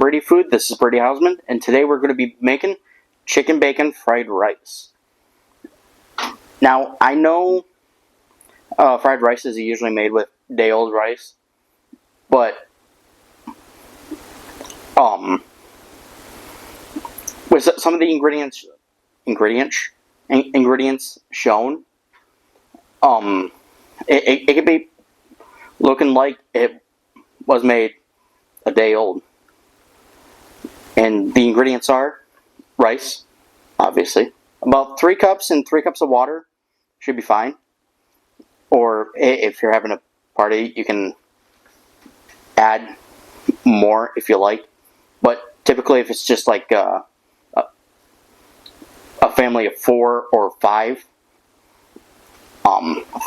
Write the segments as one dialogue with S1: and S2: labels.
S1: Brady Food. This is Brady Hausman, and today we're going to be making chicken bacon fried rice. Now, I know fried rice is usually made with day-old rice, but with some of the ingredients shown, it could be looking like it was made a day old. And the ingredients are rice, obviously, about 3 cups and 3 cups of water should be fine. Or if you're having a party, you can add more if you like. But typically, if it's just like a family of 4 or 5,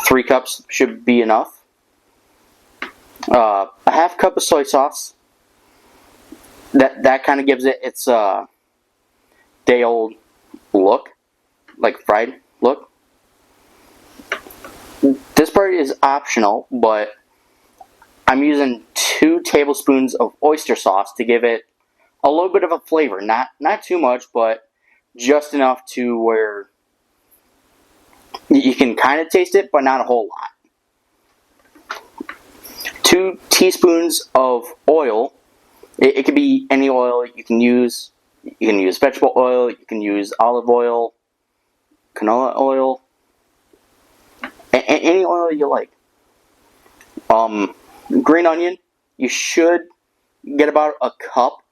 S1: 3 cups should be enough. A half cup of soy sauce. That kind of gives it its day-old look, like fried look. This part is optional, but I'm using 2 tablespoons of oyster sauce to give it a little bit of a flavor. Not too much, but just enough to where you can kind of taste it, but not a whole lot. 2 teaspoons of oil. It could be any oil you can use. You can use vegetable oil, you can use olive oil, canola oil, any oil you like. Green onion, you should get about a cup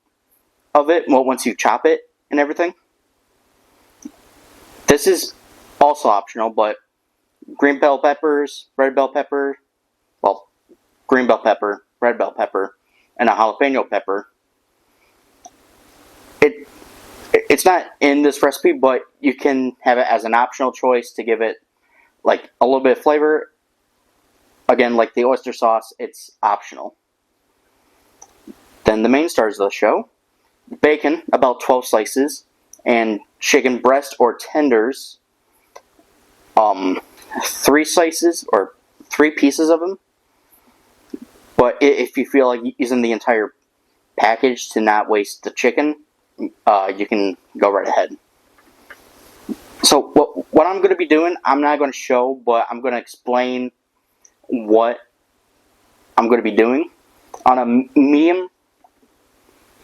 S1: of it once you chop it and everything. This is also optional, but green bell peppers, red bell pepper, well, green bell pepper, red bell pepper, and a jalapeno pepper. It's not in this recipe, but you can have it as an optional choice to give it like a little bit of flavor. Again, like the oyster sauce, it's optional. Then the main stars of the show: bacon, about 12 slices, and chicken breast or tenders, 3 slices or 3 pieces of them. But if you feel like using the entire package to not waste the chicken, you can go right ahead. So what I'm going to be doing, I'm not going to show, but I'm going to explain what I'm going to be doing. On a medium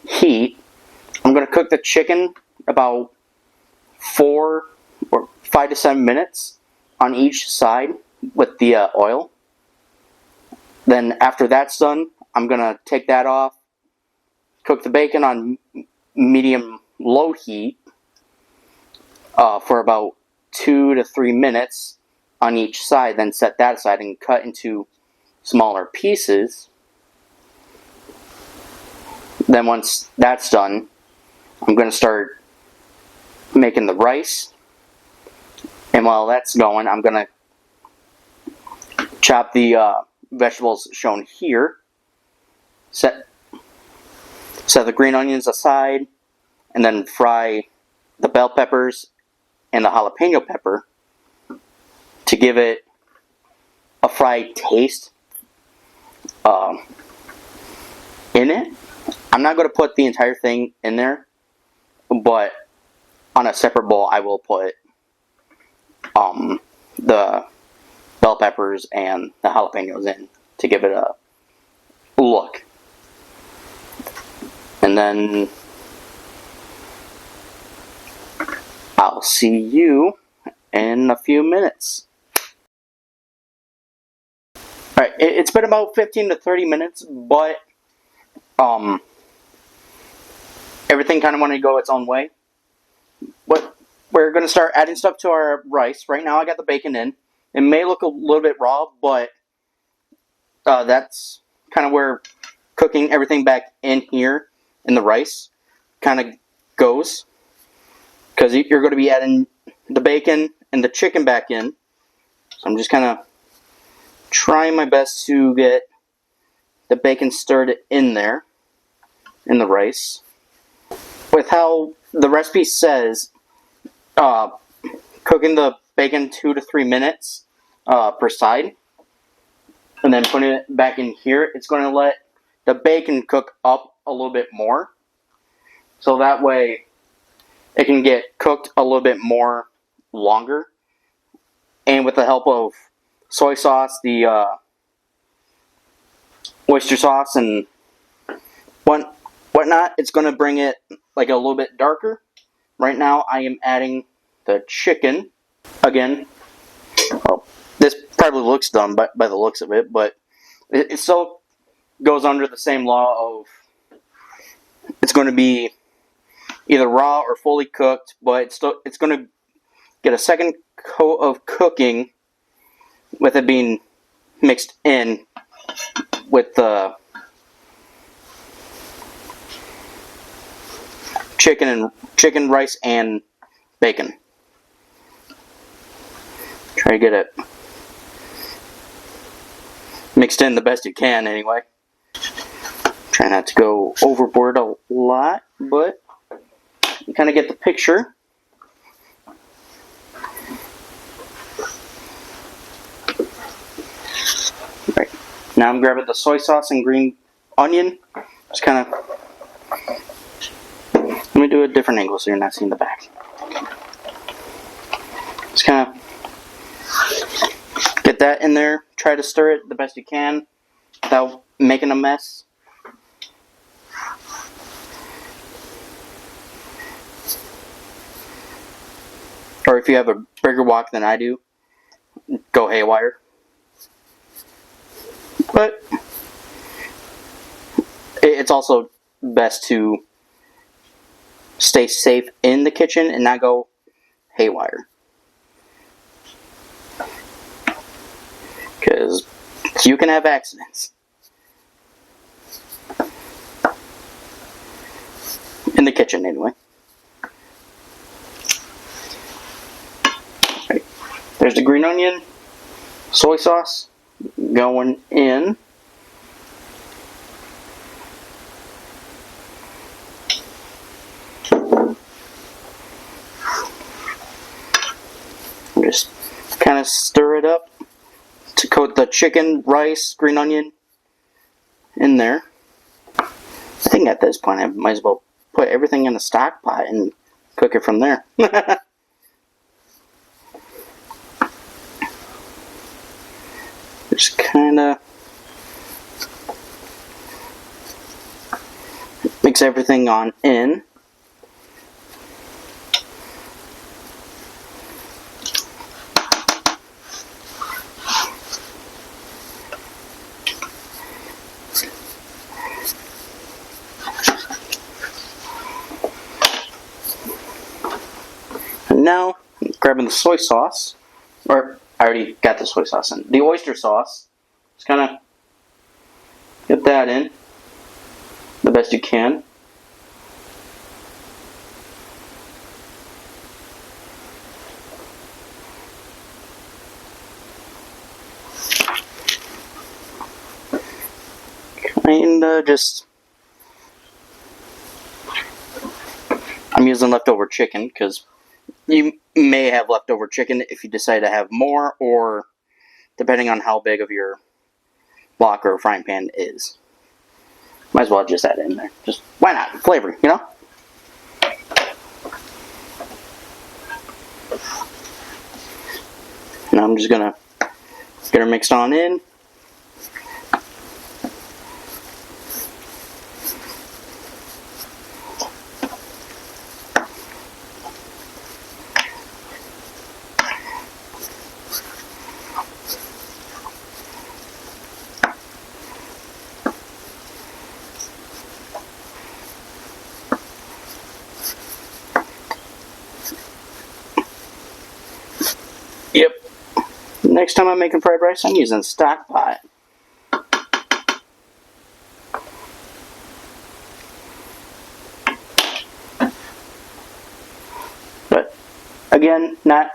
S1: heat, I'm going to cook the chicken about 4 or 5 to 7 minutes on each side with the oil. Then after that's done, I'm going to take that off, cook the bacon on medium-low heat for about 2 to 3 minutes on each side, then set that aside and cut into smaller pieces. Then once that's done, I'm going to start making the rice. And while that's going, I'm going to chop the vegetables shown here. Set the green onions aside, and then fry the bell peppers and the jalapeno pepper to give it a fried taste in it. I'm not going to put the entire thing in there, but on a separate bowl I will put the bell peppers and the jalapenos in to give it a look. And then I'll see you in a few minutes. Alright, it's been about 15 to 30 minutes, but everything kind of wanted to go its own way. But we're going to start adding stuff to our rice. Right now I got the bacon in. It may look a little bit raw, but that's kind of where cooking everything back in here in the rice kind of goes. Because you're going to be adding the bacon and the chicken back in. So I'm just kind of trying my best to get the bacon stirred in there, in the rice. With how the recipe says, cooking the bacon 2 to 3 minutes per side, and then putting it back in here, it's going to let the bacon cook up a little bit more so that way it can get cooked a little bit more longer. And with the help of soy sauce, the oyster sauce, and whatnot, it's going to bring it like a little bit darker. Right now, I am adding the chicken again. Well, this probably looks dumb by the looks of it, but it still goes under the same law of it's going to be either raw or fully cooked, but it's going to get a second coat of cooking with it being mixed in with the chicken, rice, and bacon. Try to get it mixed in the best you can, anyway. Try not to go overboard a lot, but you kind of get the picture. Right. Now I'm grabbing the soy sauce and green onion. Just kind of, let me do a different angle so you're not seeing the back. Just kind of get that in there. Try to stir it the best you can without making a mess. Or if you have a bigger wok than I do, go haywire. But it's also best to stay safe in the kitchen and not go haywire. Because you can have accidents. In the kitchen, anyway. Right. There's the green onion, soy sauce going in. Just kind of stir it up to coat the chicken, rice, green onion in there. I think at this point I might as well put everything in a stock pot and cook it from there. Just kind of mix everything on in. And now, grabbing the soy sauce, or I already got the soy sauce in. The oyster sauce, just kind of get that in the best you can. Kinda just, I'm using leftover chicken because you may have leftover chicken if you decide to have more, or depending on how big of your wok or frying pan is. Might as well just add it in there. Just, why not? Flavor, you know? Now I'm just gonna get her mixed on in. Yep. Next time I'm making fried rice, I'm using stock pot. But again, not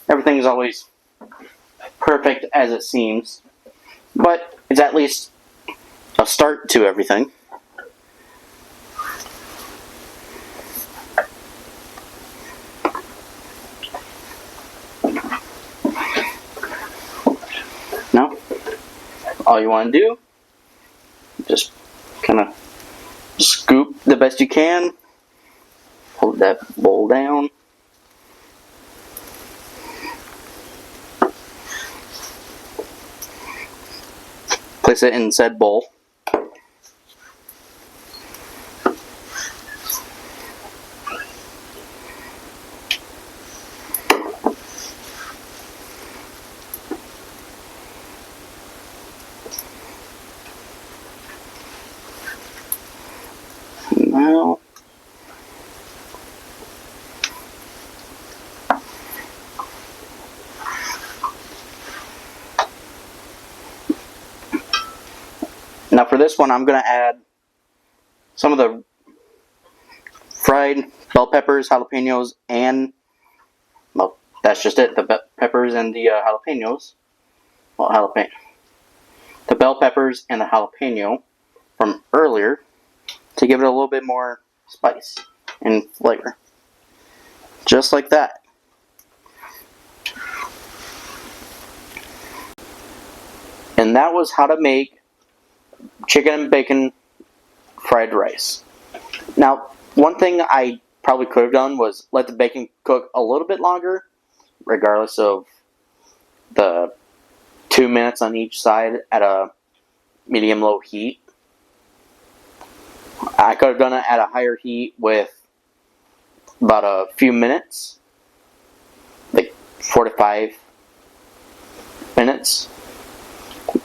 S1: everything is always perfect as it seems, but it's at least a start to everything. Now, all you want to do, just kind of scoop the best you can Move that bowl down. Place it in said bowl. Now for this one, I'm going to add some of the fried bell peppers, jalapenos, and, well, that's just it, the peppers and the jalapenos. Well, jalapeno. The bell peppers and the jalapeno from earlier to give it a little bit more spice and flavor. Just like that. And that was how to make chicken and bacon fried rice. Now, one thing I probably could have done was let the bacon cook a little bit longer, regardless of the 2 minutes on each side at a medium-low heat. I could have done it at a higher heat with about a few minutes, like 4 to 5 minutes.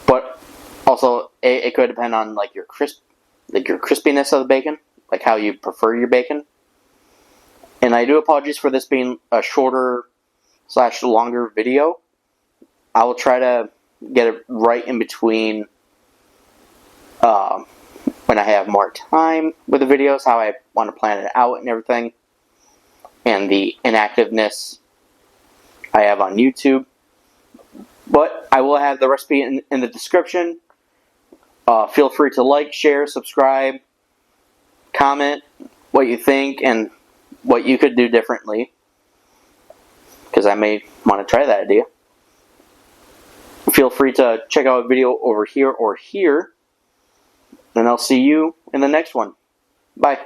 S1: But also, it could depend on like your crispiness of the bacon, like how you prefer your bacon. And I do apologize for this being a shorter / longer video. I will try to get it right in between when I have more time with the videos, how I want to plan it out and everything, and the inactiveness I have on YouTube. But I will have the recipe in the description. Feel free to like, share, subscribe, comment what you think and what you could do differently, because I may want to try that idea. Feel free to check out a video over here or here, and I'll see you in the next one. Bye.